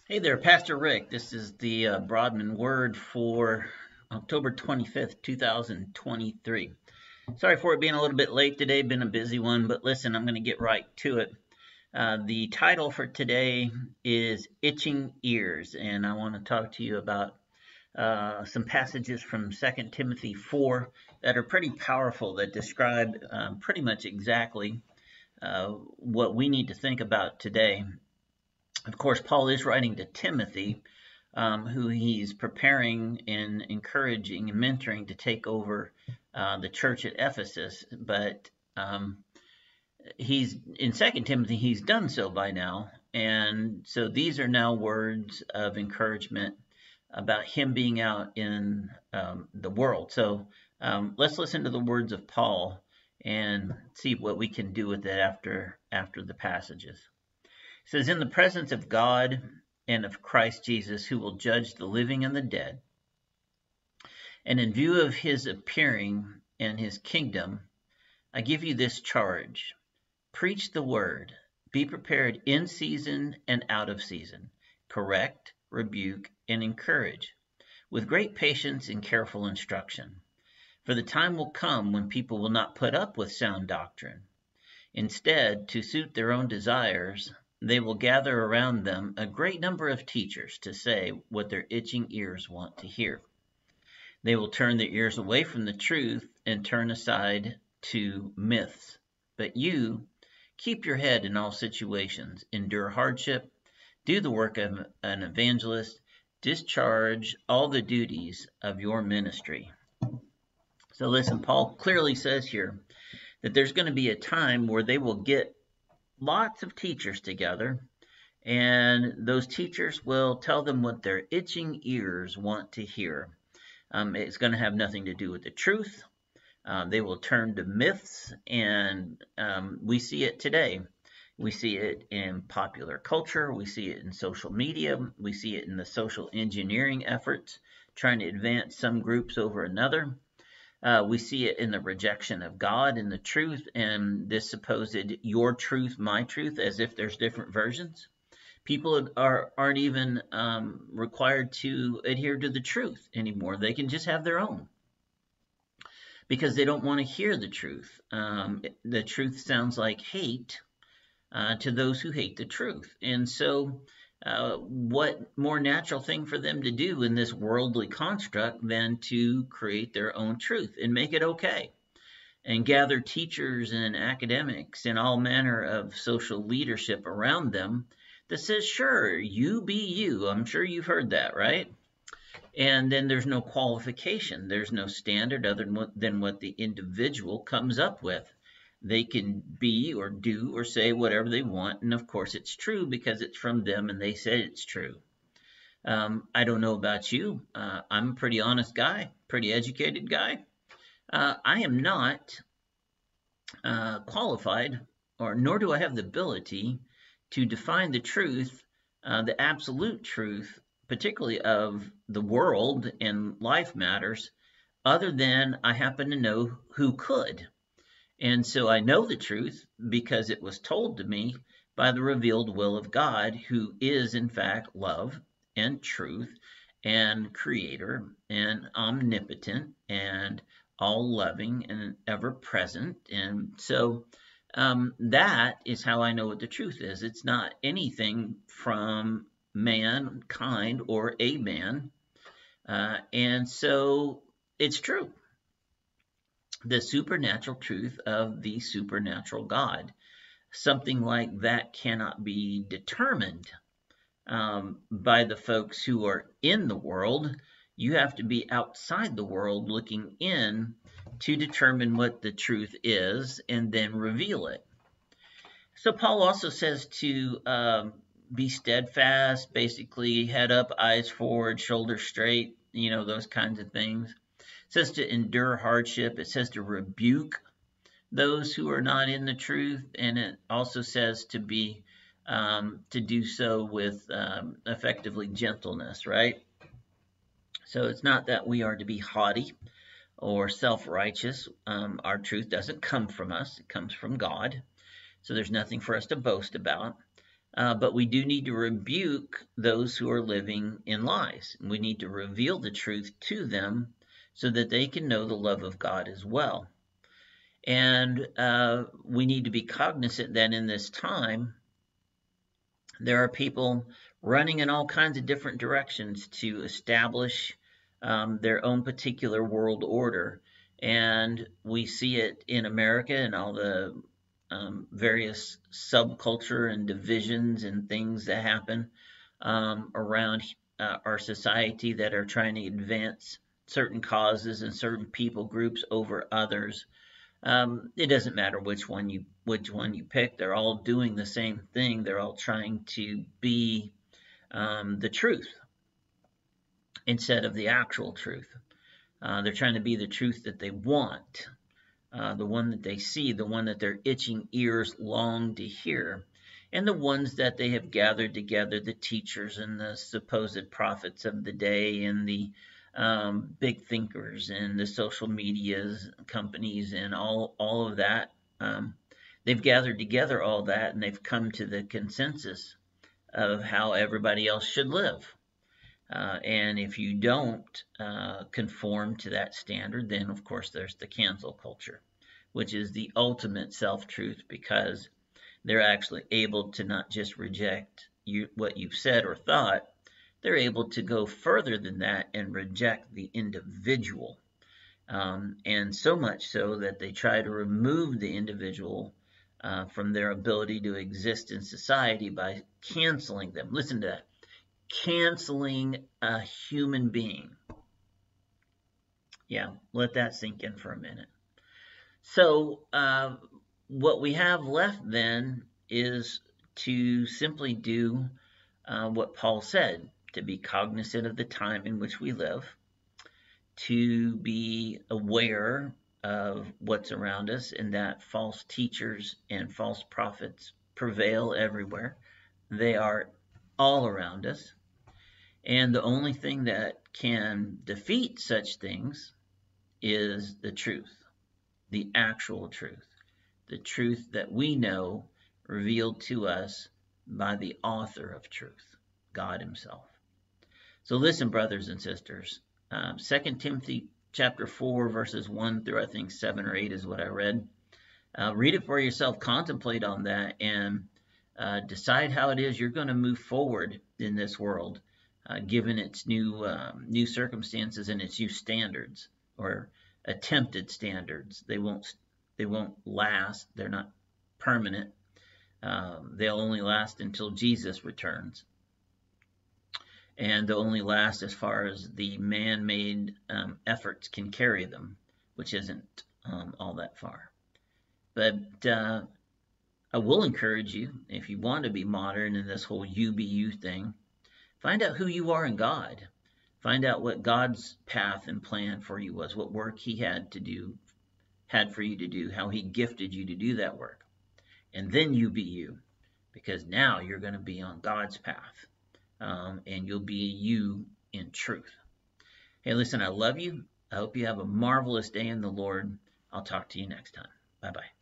Hey there, Pastor Rick. This is the Broadman word for October 25th, 2023. Sorry for it being a little bit late today, been a busy one, but listen, I'm going to get right to it. The title for today is Itching Ears, and I want to talk to you about some passages from 2 Timothy 4 that are pretty powerful, that describe pretty much exactly what we need to think about today. Of course, Paul is writing to Timothy, who he's preparing and encouraging and mentoring to take over the church at Ephesus. But he's in Second Timothy, he's done so by now, and so these are now words of encouragement about him being out in the world. So let's listen to the words of Paul and see what we can do with it after the passages. It says, "In the presence of God and of Christ Jesus, who will judge the living and the dead, and in view of his appearing and his kingdom, I give you this charge. Preach the word. Be prepared in season and out of season. Correct, rebuke, and encourage, with great patience and careful instruction. For the time will come when people will not put up with sound doctrine. Instead, to suit their own desires, they will gather around them a great number of teachers to say what their itching ears want to hear. They will turn their ears away from the truth and turn aside to myths. But you, keep your head in all situations, endure hardship, do the work of an evangelist, discharge all the duties of your ministry." So listen, Paul clearly says here that there's going to be a time where they will get lots of teachers together, and those teachers will tell them what their itching ears want to hear. It's going to have nothing to do with the truth. They will turn to myths, and we see it today. We see it in popular culture. We see it in social media. We see it in the social engineering efforts, trying to advance some groups over another. We see it in the rejection of God and the truth, and this supposed your truth, my truth, as if there's different versions. People aren't even required to adhere to the truth anymore. They can just have their own because they don't want to hear the truth. The truth sounds like hate to those who hate the truth. And so what more natural thing for them to do in this worldly construct than to create their own truth and make it okay, and gather teachers and academics and all manner of social leadership around them that says, sure, you be you. I'm sure you've heard that, right? And then there's no qualification. There's no standard other than what the individual comes up with. They can be or do or say whatever they want. And of course, it's true because it's from them and they said it's true. I don't know about you. I'm a pretty honest guy, pretty educated guy. I am not qualified, or nor do I have the ability to define the truth, the absolute truth, particularly of the world and life matters, other than I happen to know who could. And so I know the truth because it was told to me by the revealed will of God, who is in fact love and truth and creator and omnipotent and all loving and ever present. And so that is how I know what the truth is. It's not anything from mankind or a man. And so it's true. The supernatural truth of the supernatural God. Something like that cannot be determined by the folks who are in the world. You have to be outside the world looking in to determine what the truth is and then reveal it. So Paul also says to be steadfast, basically head up, eyes forward, shoulders straight, those kinds of things. It says to endure hardship. It says to rebuke those who are not in the truth, and it also says to be to do so with effectively gentleness, right? So it's not that we are to be haughty or self-righteous. Our truth doesn't come from us; it comes from God. So there's nothing for us to boast about. But we do need to rebuke those who are living in lies. We need to reveal the truth to them so that they can know the love of God as well. And we need to be cognizant that in this time, there are people running in all kinds of different directions to establish their own particular world order. And we see it in America and all the various subculture and divisions and things that happen around our society that are trying to advance certain causes and certain people groups over others. It doesn't matter which one you pick. They're all doing the same thing. They're all trying to be the truth instead of the actual truth. They're trying to be the truth that they want, the one that they see, the one that their itching ears long to hear, and the ones that they have gathered together, the teachers and the supposed prophets of the day and the big thinkers and the social medias companies and all of that. They've gathered together all that and they've come to the consensus of how everybody else should live. And if you don't conform to that standard, then of course there's the cancel culture, which is the ultimate self-truth, because they're actually able to not just reject what you've said or thought, they're able to go further than that and reject the individual. And so much so that they try to remove the individual from their ability to exist in society by canceling them. Listen to that. Canceling a human being. Yeah, let that sink in for a minute. So what we have left then is to simply do what Paul said, to be cognizant of the time in which we live, to be aware of what's around us, and that false teachers and false prophets prevail everywhere. They are all around us. And the only thing that can defeat such things is the truth, the actual truth, the truth that we know revealed to us by the author of truth, God himself. So listen, brothers and sisters, 2 Timothy chapter 4, verses 1 through I think 7 or 8 is what I read. Read it for yourself, contemplate on that, and decide how it is you're going to move forward in this world, given its new circumstances and its new standards, or attempted standards. They won't last. They're not permanent. They'll only last until Jesus returns, and they'll only last as far as the man-made efforts can carry them, which isn't all that far. But I will encourage you, if you want to be modern in this whole you be you thing, find out who you are in God. Find out what God's path and plan for you was, what work he had for you to do, how he gifted you to do that work. And then you be you, because now you're going to be on God's path, and you'll be you in truth. Hey, listen, I love you. I hope you have a marvelous day in the Lord. I'll talk to you next time. Bye-bye.